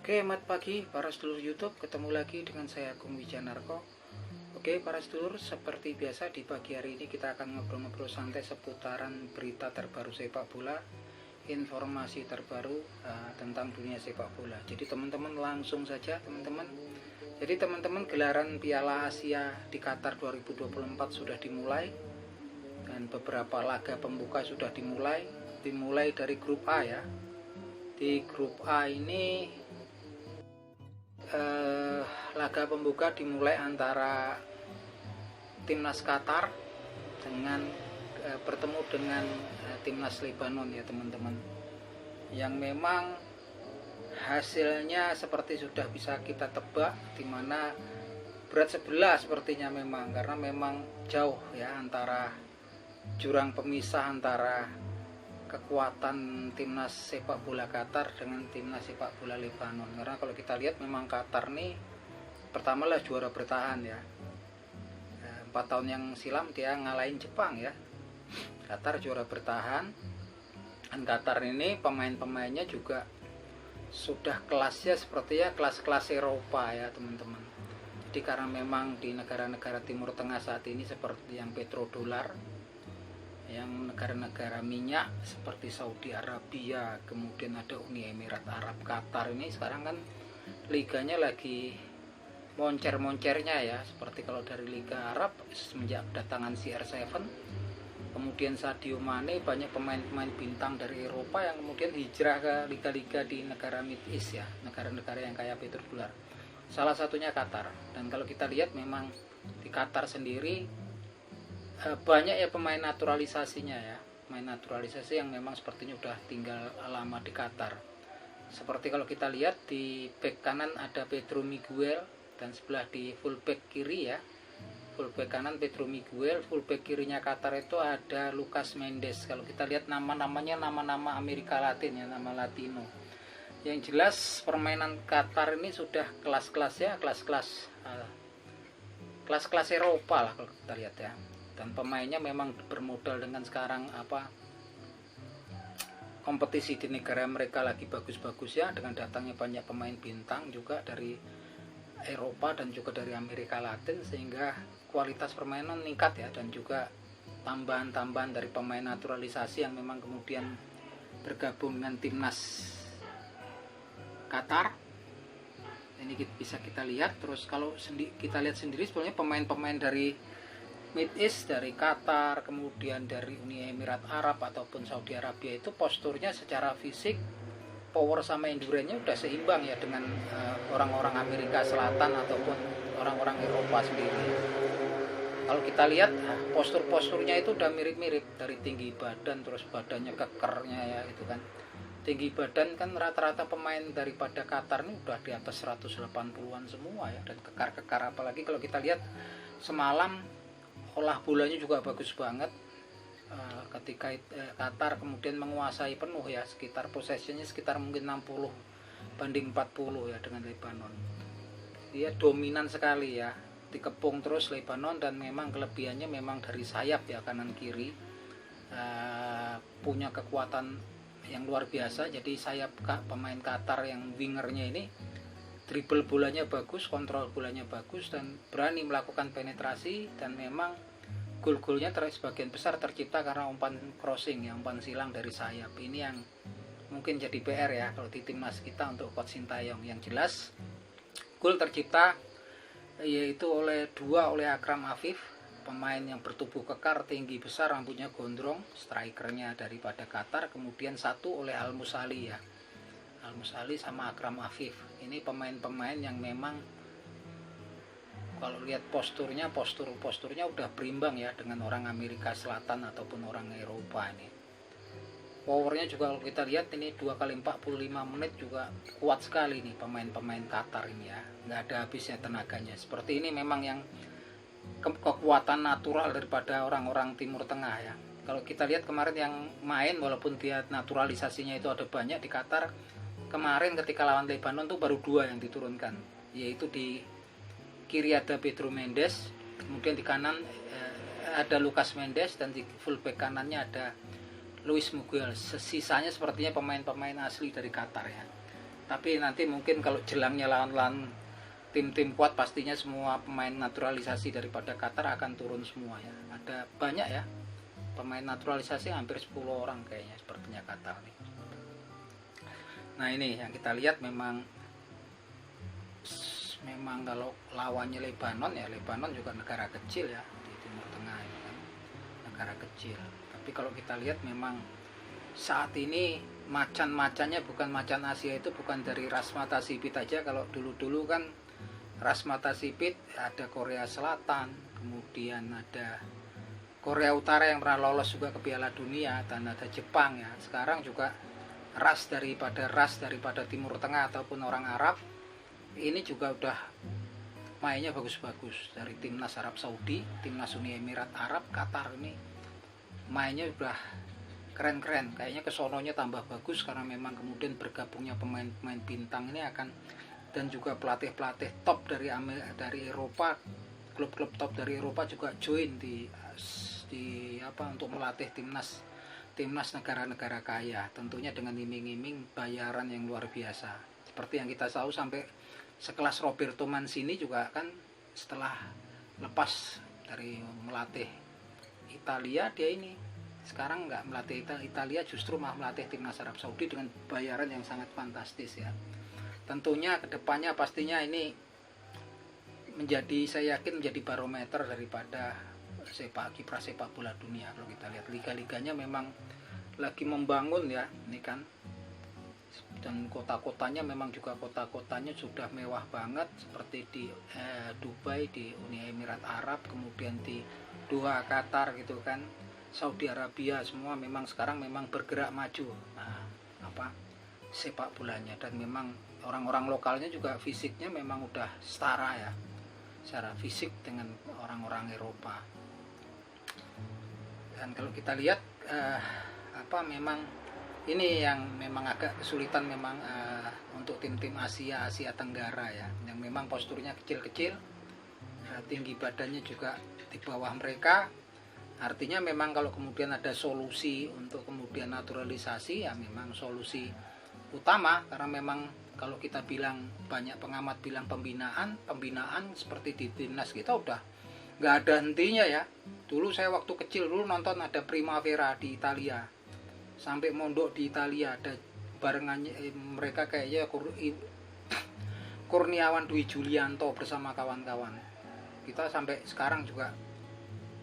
Oke, selamat pagi para sedulur YouTube, ketemu lagi dengan saya Agung Wijanarko. Oke, para sedulur, seperti biasa di pagi hari ini kita akan ngobrol-ngobrol santai seputaran berita terbaru sepak bola, informasi terbaru tentang dunia sepak bola. Jadi teman-teman langsung saja teman-teman. Jadi teman-teman, gelaran Piala Asia di Qatar 2024 sudah dimulai dan beberapa laga pembuka sudah dimulai dari grup A ya. Di grup A ini laga pembuka dimulai antara timnas Qatar dengan bertemu dengan timnas Lebanon ya teman-teman, yang memang hasilnya seperti sudah bisa kita tebak, dimana berat sebelah sepertinya memang, karena memang jauh ya antara jurang pemisah antara kekuatan timnas sepak bola Qatar dengan timnas sepak bola Lebanon. Karena kalau kita lihat memang Qatar nih pertama lah juara bertahan ya, 4 tahun yang silam dia ngalahin Jepang ya. Qatar juara bertahan, dan Qatar ini pemain-pemainnya juga sudah kelasnya sepertinya kelas-kelas Eropa ya teman-teman. Jadi karena memang di negara-negara Timur Tengah saat ini seperti yang petrodolar, yang negara-negara minyak seperti Saudi Arabia, kemudian ada Uni Emirat Arab, Qatar ini sekarang kan liganya lagi moncer-moncernya ya. Seperti kalau dari Liga Arab semenjak kedatangan CR7, kemudian Sadio Mane, banyak pemain-pemain bintang dari Eropa yang kemudian hijrah ke liga-liga di negara Mid East ya, negara-negara yang kaya petrodolar. Salah satunya Qatar. Dan kalau kita lihat memang di Qatar sendiri banyak ya pemain naturalisasinya ya, pemain naturalisasi yang memang sepertinya udah tinggal lama di Qatar. Seperti kalau kita lihat di back kanan ada Pedro Miguel, dan sebelah di fullback kiri ya, fullback kanan Pedro Miguel, fullback kirinya Qatar itu ada Lucas Mendes. Kalau kita lihat nama-namanya nama-nama Amerika Latin ya, nama Latino. Yang jelas permainan Qatar ini sudah kelas-kelas ya, kelas-kelas Eropa lah kalau kita lihat ya. Dan pemainnya memang bermodal dengan sekarang kompetisi di negara mereka lagi bagus-bagus ya, dengan datangnya banyak pemain bintang juga dari Eropa dan juga dari Amerika Latin, sehingga kualitas permainan meningkat ya, dan juga tambahan-tambahan dari pemain naturalisasi yang memang kemudian bergabung dengan timnas Qatar. Ini bisa kita lihat. Terus kalau kita lihat sendiri sebenarnya pemain-pemain dari Mid East, dari Qatar, kemudian dari Uni Emirat Arab ataupun Saudi Arabia, itu posturnya secara fisik, power sama endurance-nya udah seimbang ya dengan orang-orang Amerika Selatan ataupun orang-orang Eropa sendiri. Kalau kita lihat postur-posturnya itu udah mirip-mirip, dari tinggi badan, terus badannya kekernya ya itu kan. Tinggi badan kan rata-rata pemain daripada Qatar ini udah di atas 180-an semua ya, dan kekar-kekar. Apalagi kalau kita lihat semalam olah bolanya juga bagus banget ketika Qatar kemudian menguasai penuh ya, sekitar possessionnya sekitar mungkin 60 banding 40 ya dengan Lebanon. Dia dominan sekali ya, dikepung terus Lebanon, dan memang kelebihannya memang dari sayap ya, kanan kiri punya kekuatan yang luar biasa. Jadi sayap pemain Qatar yang wingernya ini dribble bolanya bagus, kontrol bolanya bagus, dan berani melakukan penetrasi, dan memang gol-golnya sebagian besar tercipta karena umpan crossing ya, umpan silang dari sayap. Ini yang mungkin jadi PR ya kalau di timnas kita untuk Coach Sintayong. Yang jelas gol tercipta yaitu oleh Akram Afif, pemain yang bertubuh kekar, tinggi besar, rambutnya gondrong, strikernya daripada Qatar. Kemudian satu oleh Al Musali ya, Al Musali sama Akram Afif. Ini pemain-pemain yang memang kalau lihat posturnya udah berimbang ya dengan orang Amerika Selatan ataupun orang Eropa ini. Powernya juga kalau kita lihat ini 2 kali 45 menit juga kuat sekali nih pemain-pemain Qatar ini ya, nggak ada habisnya tenaganya. Seperti ini memang yang kekuatan natural daripada orang-orang Timur Tengah ya. Kalau kita lihat kemarin yang main, walaupun dia naturalisasinya itu ada banyak di Qatar, kemarin ketika lawan Lebanon tuh baru 2 yang diturunkan, yaitu di kiri ada Pedro Mendes, kemudian di kanan ada Lucas Mendes, dan di fullback kanannya ada Luis Miguel. Sisanya sepertinya pemain-pemain asli dari Qatar ya. Tapi nanti mungkin kalau jelangnya lawan-lawan tim-tim kuat, pastinya semua pemain naturalisasi daripada Qatar akan turun semua ya. Ada banyak ya pemain naturalisasi, hampir 10 orang kayaknya sepertinya Qatar nih. Nah ini yang kita lihat, memang kalau lawannya Lebanon ya, Lebanon juga negara kecil ya di Timur Tengah ini kan, negara kecil. Tapi kalau kita lihat memang saat ini macan-macannya bukan macan Asia, itu bukan dari ras mata sipit aja. Kalau dulu-dulu kan ras mata sipit ada Korea Selatan, kemudian ada Korea Utara yang pernah lolos juga ke Piala Dunia, dan ada Jepang ya. Sekarang juga ras daripada Timur Tengah ataupun orang Arab ini juga udah mainnya bagus-bagus. Dari timnas Arab Saudi, timnas Uni Emirat Arab, Qatar ini mainnya udah keren-keren. Kayaknya kesononya tambah bagus karena memang kemudian bergabungnya pemain-pemain bintang ini akan, dan juga pelatih-pelatih top dari Eropa, klub-klub top dari Eropa juga join di untuk melatih timnas negara-negara kaya, tentunya dengan iming-iming bayaran yang luar biasa. Seperti yang kita tahu, sampai sekelas Roberto Mancini juga kan setelah lepas dari melatih Italia, dia ini sekarang nggak melatih Italia, justru malah melatih timnas Arab Saudi dengan bayaran yang sangat fantastis ya. Tentunya kedepannya pastinya ini saya yakin menjadi barometer daripada kiprah sepak bola dunia. Kalau kita lihat liga-liganya memang lagi membangun ya ini kan, dan kota-kotanya memang juga kota-kotanya sudah mewah banget, seperti di Dubai, di Uni Emirat Arab, kemudian di Doha Qatar gitu kan, Saudi Arabia, semua memang sekarang memang bergerak maju sepak bolanya. Dan memang orang-orang lokalnya juga fisiknya memang udah setara ya secara fisik dengan orang-orang Eropa. Dan kalau kita lihat memang ini yang memang agak kesulitan memang untuk tim-tim Asia Tenggara ya, yang memang posturnya kecil-kecil, tinggi badannya juga di bawah mereka. Artinya memang kalau kemudian ada solusi untuk kemudian naturalisasi ya, memang solusi utama, karena memang kalau kita bilang, banyak pengamat bilang pembinaan seperti di timnas kita udah nggak ada hentinya ya. Dulu saya waktu kecil dulu nonton ada Primavera di Italia, sampai mondok di Italia ada barengannya mereka kayaknya Kurniawan Dwi Julianto bersama kawan-kawan. Kita sampai sekarang juga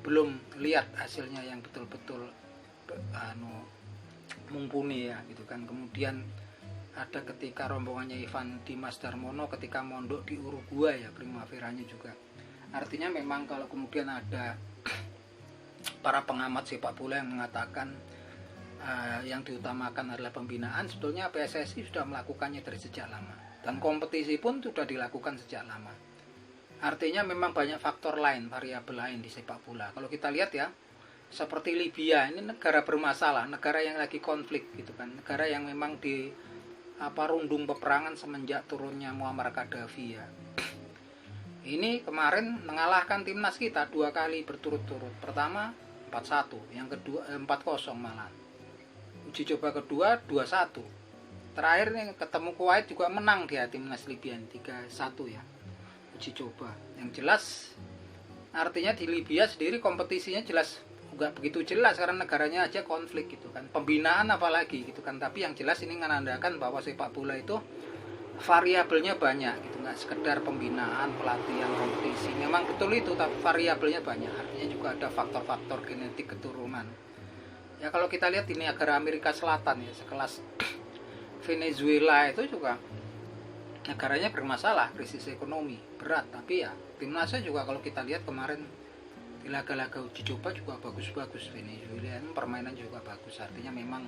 belum lihat hasilnya yang betul-betul mumpuni ya gitu kan. Kemudian ada ketika rombongannya Ivan Dimas Darmono ketika mondok di Uruguay ya, Primaveranya juga. Artinya memang kalau kemudian ada para pengamat sepak bola yang mengatakan yang diutamakan adalah pembinaan, sebetulnya PSSI sudah melakukannya dari sejak lama, dan kompetisi pun sudah dilakukan sejak lama. Artinya memang banyak faktor lain, variabel lain di sepak bola. Kalau kita lihat ya, seperti Libya, ini negara bermasalah, negara yang lagi konflik gitu kan, negara yang memang di rundung peperangan semenjak turunnya Muammar Gaddafi ya. Ini kemarin mengalahkan timnas kita 2 kali berturut-turut. Pertama 4-1, yang kedua 4-0 malah. Uji coba kedua 2-1. Terakhir nih ketemu Kuwait juga menang dia, timnas Libya 3-1 ya. Uji coba. Yang jelas artinya di Libya sendiri kompetisinya jelas nggak begitu jelas karena negaranya aja konflik gitu kan. Pembinaan apalagi gitu kan. Tapi yang jelas ini menandakan bahwa sepak bola itu variabelnya banyak gitu, nggak sekedar pembinaan, pelatihan, kompetisi. Memang betul itu, tapi variabelnya banyak. Artinya juga ada faktor-faktor genetik keturunan. Ya kalau kita lihat ini negara Amerika Selatan ya, sekelas Venezuela itu juga negaranya bermasalah, krisis ekonomi berat. Tapi ya timnasnya juga kalau kita lihat kemarin di laga-laga uji coba juga bagus-bagus. Venezuela permainan juga bagus. Artinya memang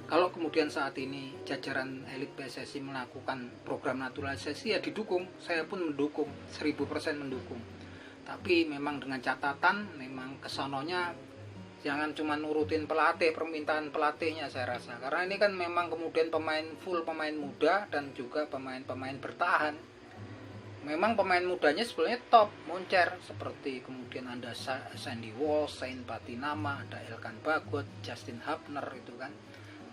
kalau kemudian saat ini jajaran elit PSSI melakukan program naturalisasi ya didukung, saya pun mendukung, 1000% mendukung. Tapi memang dengan catatan, memang kesononya jangan cuma nurutin pelatih, permintaan pelatihnya saya rasa. Karena ini kan memang kemudian pemain muda dan juga pemain-pemain bertahan. Memang pemain mudanya sebenarnya top, moncer, seperti kemudian ada Sandy Walsh, Sain Patinama, ada Elkan Bagot, Justin Hubner itu kan.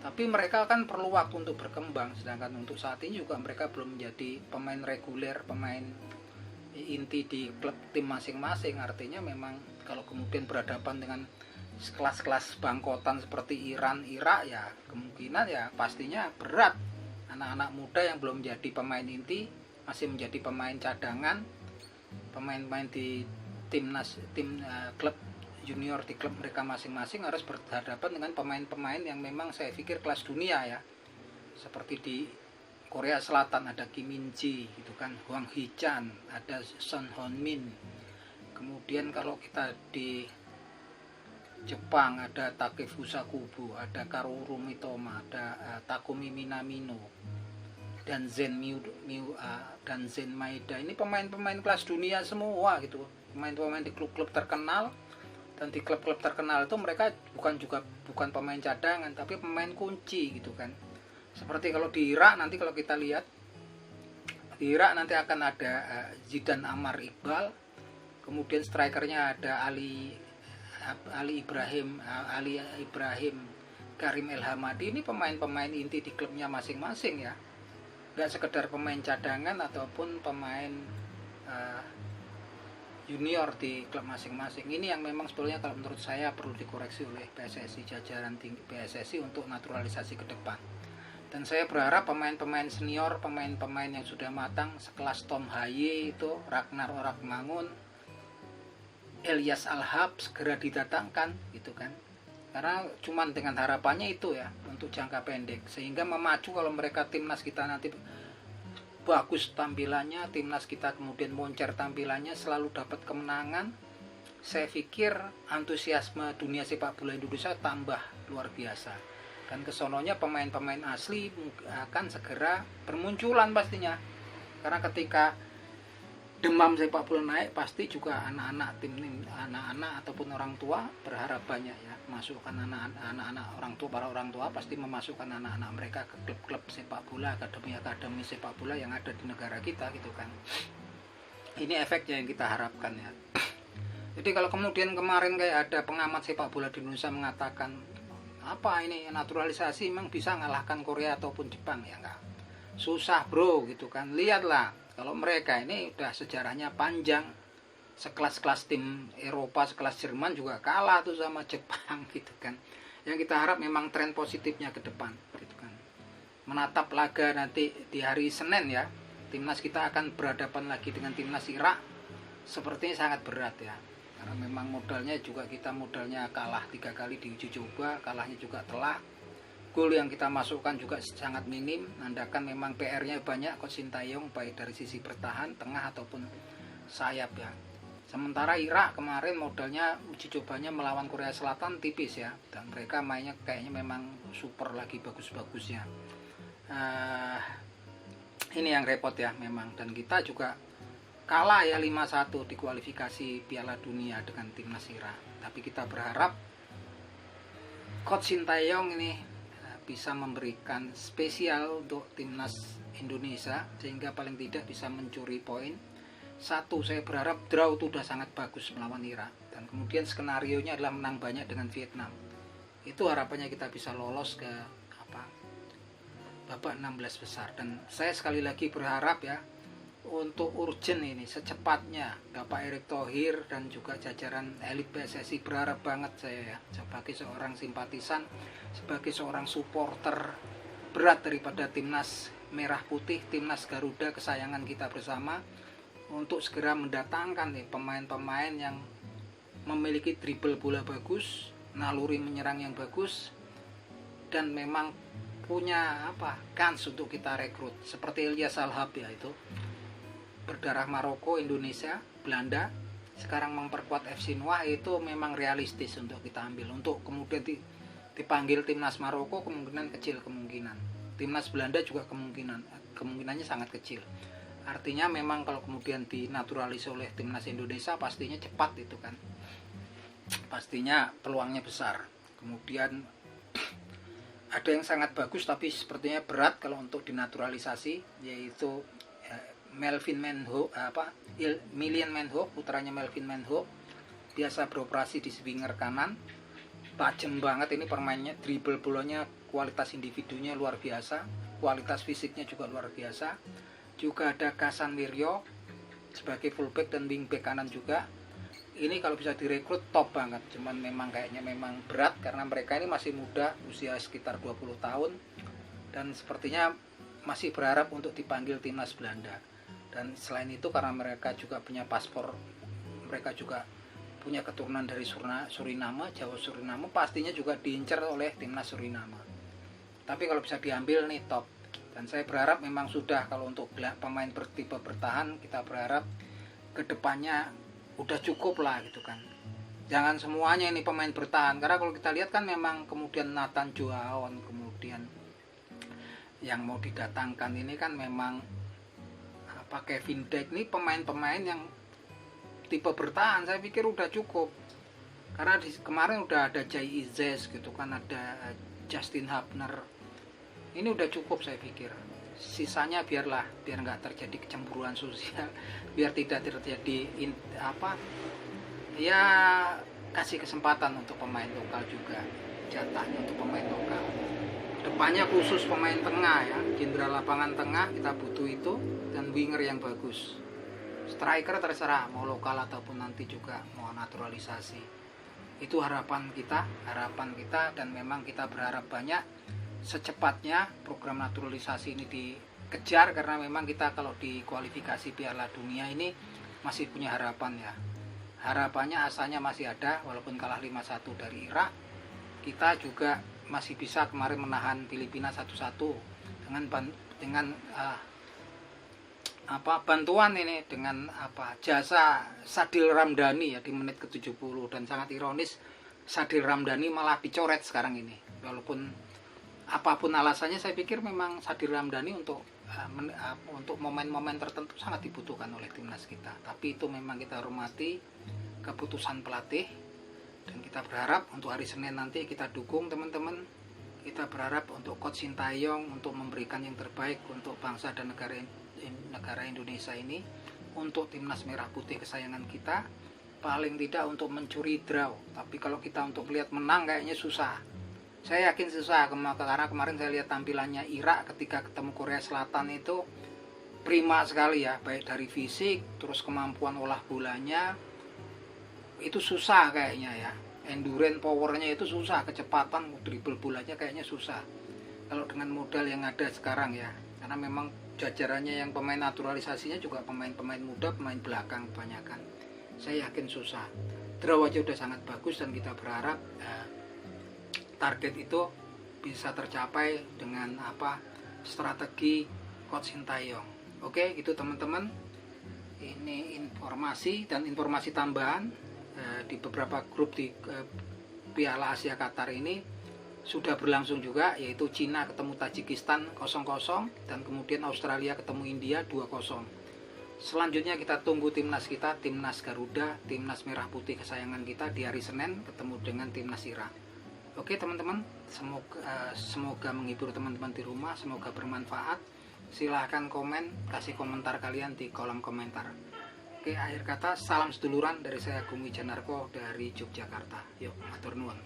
Tapi mereka kan perlu waktu untuk berkembang, sedangkan untuk saat ini juga mereka belum menjadi pemain reguler, pemain inti di klub tim masing-masing. Artinya memang kalau kemudian berhadapan dengan kelas-kelas bangkotan seperti Iran, Irak, ya kemungkinan ya pastinya berat. Anak-anak muda yang belum menjadi pemain inti, masih menjadi pemain cadangan, pemain-pemain di tim klub junior di klub mereka masing-masing harus berhadapan dengan pemain-pemain yang memang saya pikir kelas dunia ya. Seperti di Korea Selatan ada Kim Min Ji gitu kan, Hwang Hee-chan, ada Son Heung-min. Kemudian kalau kita di Jepang ada Takefusa Kubo, ada Karuru Mitoma, ada Takumi Minamino, dan Zen Maeda. Ini pemain-pemain kelas dunia semua gitu. Pemain-pemain di klub-klub terkenal. Dan di klub-klub terkenal itu mereka bukan pemain cadangan, tapi pemain kunci gitu kan. Seperti kalau di Irak nanti kalau kita lihat, di Irak nanti akan ada Zidane Ammar Iqbal, kemudian strikernya ada Ali Ibrahim Karim El Hamadi. Ini pemain-pemain inti di klubnya masing-masing ya, nggak sekedar pemain cadangan ataupun pemain junior di klub masing-masing. Ini yang memang sebetulnya kalau menurut saya perlu dikoreksi oleh PSSI, jajaran tinggi PSSI untuk naturalisasi ke depan. Dan saya berharap pemain-pemain senior, pemain-pemain yang sudah matang sekelas Tom Haye itu, Ragnar Orakmangun, Elias Alhab segera didatangkan gitu kan. Karena cuman dengan harapannya itu ya untuk jangka pendek, sehingga memacu kalau mereka timnas kita nanti bagus tampilannya, timnas kita kemudian moncer tampilannya, selalu dapat kemenangan, saya pikir antusiasme dunia sepak bola Indonesia tambah luar biasa. Dan kesononya pemain-pemain asli akan segera bermunculan pastinya. Karena ketika demam sepak bola naik, pasti juga anak-anak anak-anak ataupun orang tua berharap banyak ya, masukkan anak-anak orang tua, para orang tua pasti memasukkan anak-anak mereka ke klub-klub sepak bola, akademi sepak bola yang ada di negara kita gitu kan. Ini efeknya yang kita harapkan ya. Jadi kalau kemudian kemarin kayak ada pengamat sepak bola di Indonesia mengatakan apa ini naturalisasi memang bisa ngalahkan Korea ataupun Jepang, ya enggak, susah bro gitu kan. Lihatlah kalau mereka ini udah sejarahnya panjang, sekelas-kelas tim Eropa, sekelas Jerman juga kalah tuh sama Jepang gitu kan. Yang kita harap memang tren positifnya ke depan gitu kan. Menatap laga nanti di hari Senin ya, timnas kita akan berhadapan lagi dengan timnas Irak. Sepertinya sangat berat ya, karena memang modalnya kalah 3 kali di uji coba, kalahnya juga telak. Gol yang kita masukkan juga sangat minim, menandakan memang PR-nya banyak Coach Sintayong, baik dari sisi bertahan, tengah ataupun sayap ya. Sementara Irak kemarin modalnya uji cobanya melawan Korea Selatan tipis ya, dan mereka mainnya kayaknya memang super lagi bagus-bagusnya. Ini yang repot ya memang, dan kita juga kalah ya 5-1 di kualifikasi Piala Dunia dengan timnas Irak. Tapi kita berharap Coach Sintayong ini bisa memberikan spesial untuk timnas Indonesia, sehingga paling tidak bisa mencuri poin. Satu, saya berharap draw itu sudah sangat bagus melawan Irak, dan kemudian skenario nya adalah menang banyak dengan Vietnam. Itu harapannya kita bisa lolos ke babak 16 besar. Dan saya sekali lagi berharap ya, untuk urgent ini secepatnya Bapak Erick Thohir dan juga jajaran elit PSSI, berharap banget saya ya, sebagai seorang simpatisan, sebagai seorang supporter berat daripada timnas merah putih, timnas Garuda kesayangan kita bersama, untuk segera mendatangkan nih pemain-pemain yang memiliki dribble bola bagus, naluri menyerang yang bagus, dan memang punya kans untuk kita rekrut, seperti Elias Alhab ya, itu berdarah Maroko, Indonesia, Belanda, sekarang memperkuat FC Nuah. Itu memang realistis untuk kita ambil. Untuk kemudian dipanggil timnas Maroko kemungkinan kecil, kemungkinan timnas Belanda juga kemungkinannya sangat kecil. Artinya memang kalau kemudian dinaturalisasi oleh timnas Indonesia pastinya cepat itu kan, pastinya peluangnya besar. Kemudian ada yang sangat bagus tapi sepertinya berat kalau untuk dinaturalisasi, yaitu Melvin Manhoef, Million Manhoef, putranya Melvin Manhoef, biasa beroperasi di winger kanan, tajam banget ini permainnya, dribble bolanya kualitas individunya luar biasa, kualitas fisiknya juga luar biasa. Juga ada Kasan Wiryo sebagai fullback dan wingback kanan juga. Ini kalau bisa direkrut top banget, cuman memang kayaknya memang berat karena mereka ini masih muda, usia sekitar 20 tahun, dan sepertinya masih berharap untuk dipanggil timnas Belanda. Dan selain itu karena mereka juga punya paspor, mereka juga punya keturunan dari Suriname, Jawa Suriname, pastinya juga diincar oleh timnas Suriname. Tapi kalau bisa diambil nih top. Dan saya berharap memang sudah, kalau untuk pemain bertipe bertahan, kita berharap kedepannya udah cukup lah gitu kan. Jangan semuanya ini pemain bertahan, karena kalau kita lihat kan memang kemudian Nathan Joaon, kemudian yang mau didatangkan ini kan memang Kevin Dijk, ini pemain-pemain yang tipe bertahan. Saya pikir udah cukup, karena kemarin udah ada Jay Izes gitu kan, ada Justin Hubner, ini udah cukup saya pikir. Sisanya biar nggak terjadi kecemburuan sosial, biar tidak terjadi ya kasih kesempatan untuk pemain lokal juga, jatahnya untuk pemain lokal. Depannya khusus pemain tengah ya, jenderal lapangan tengah kita butuh itu, dan winger yang bagus. Striker terserah mau lokal ataupun nanti juga mau naturalisasi. Itu harapan kita, dan memang kita berharap banyak secepatnya program naturalisasi ini dikejar, karena memang kita kalau di kualifikasi Piala Dunia ini masih punya harapan ya. Harapannya, asanya masih ada, walaupun kalah 5-1 dari Irak. Kita juga masih bisa kemarin menahan Filipina 1-1 dengan bantuan ini, dengan jasa Sadil Ramdhani ya di menit ke-70. Dan sangat ironis, Sadil Ramdhani malah dicoret sekarang ini. Walaupun apapun alasannya, saya pikir memang Sadil Ramdhani untuk momen-momen tertentu sangat dibutuhkan oleh timnas kita. Tapi itu memang kita hormati keputusan pelatih, dan kita berharap untuk hari Senin nanti kita dukung teman-teman. Kita berharap untuk Coach Sintayong untuk memberikan yang terbaik untuk bangsa dan negara Indonesia ini, untuk timnas merah putih kesayangan kita. Paling tidak untuk mencuri draw, tapi kalau kita untuk melihat menang kayaknya susah. Saya yakin susah, karena kemarin saya lihat tampilannya Irak ketika ketemu Korea Selatan itu prima sekali ya, baik dari fisik, terus kemampuan olah bolanya itu susah kayaknya ya, endurance powernya itu susah, kecepatan dribble bolanya kayaknya susah kalau dengan modal yang ada sekarang ya, karena memang jajarannya yang pemain naturalisasinya juga pemain-pemain muda, pemain belakang kebanyakan. Saya yakin susah. Draw aja udah sangat bagus, dan kita berharap target itu bisa tercapai dengan strategi Coach Sintayong. Oke, gitu teman-teman. Ini informasi dan informasi tambahan di beberapa grup di Piala Asia Qatar ini sudah berlangsung juga, yaitu Cina ketemu Tajikistan 0-0, dan kemudian Australia ketemu India 2-0. Selanjutnya kita tunggu timnas kita, timnas Garuda, timnas merah putih kesayangan kita di hari Senin ketemu dengan timnas Irak. Oke teman-teman, semoga menghibur teman-teman di rumah, semoga bermanfaat. Silahkan komen, kasih komentar kalian di kolom komentar. Oke, akhir kata, salam seduluran dari saya, Agung Wijanarko dari Yogyakarta. Yuk, matur nuwun.